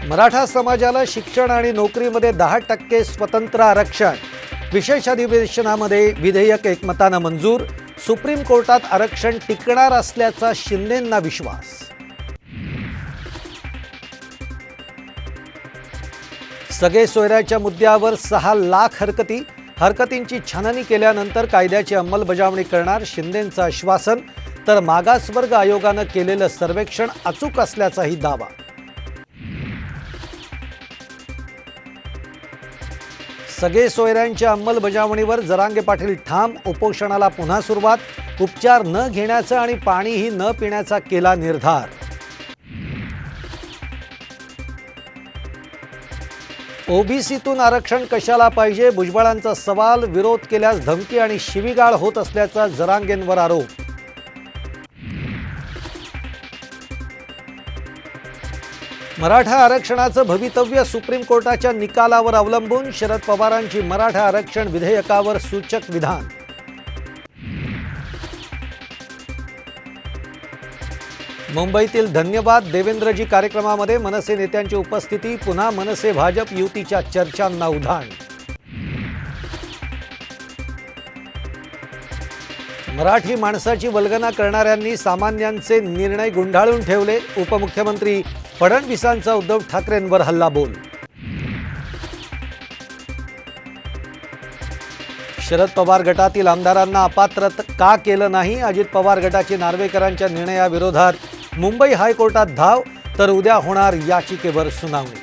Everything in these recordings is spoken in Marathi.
मराठा समाजाला शिक्षण आणि नोकरीमध्ये 10% स्वतंत्र आरक्षण। विशेष अधिवेशनामध्ये विधेयक एकमताने मंजूर। सुप्रीम कोर्टात आरक्षण टिकणार असल्याचा शिंदेंना विश्वास। सगळे सोयऱ्याच्या मुद्द्यावर 6 लाख हरकतींची छाननी केल्यानंतर कायद्याची अंमलबजावणी करणार शिंदेंचं आश्वासन। तर मागासवर्ग आयोगाने केलेलं सर्वेक्षण अचूक असल्याचाही दावा। सगळे सोयऱ्यांच्या अंमलबजावणीवर जरांगे पाटील ठाम। उपोषणाला पुन्हा सुरुवात। उपचार न घेण्याचा आणि पाणीही न पिण्याचा केला निर्धार। ओबीसीतून आरक्षण कशाला पाहिजे भुजबळांचा सवाल। विरोध केल्यास धमकी आणि शिवीगाळ होत असल्याचा जरांगेंवर आरोप। मराठा आरक्षणाचं भवितव्य सुप्रीम कोर्टाच्या निकालावर अवलंबून। शरद पवारांची मराठा आरक्षण विधेयकावर सूचक विधान। मुंबईतील धन्यवाद देवेंद्रजी कार्यक्रमामध्ये मनसे नेत्यांची उपस्थिती। पुन्हा मनसे भाजप युतीच्या चर्चांना उधाण। मराठी माणसाची वल्गना करणाऱ्यांनी सामान्यांचे निर्णय गुंडाळून ठेवले। उपमुख्यमंत्री फडणवीसांचा उद्धव ठाकरेंवर हल्लाबोल। शरद पवार गटातील आमदारांना अपात्र का केलं नाही। अजित पवार गटाची नार्वेकरांच्या निर्णयाविरोधात मुंबई हायकोर्टात धाव। तर उद्या होणार याचिकेवर सुनावणी।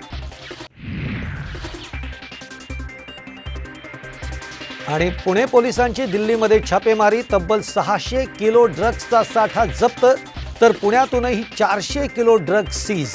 आणि पुणे पोलिसांची दिल्लीमध्ये छापेमारी। तब्बल 600 किलो ड्रग्सचा साठा जप्त। तर पुण्यातूनही 400 किलो ड्रग्ज सीज।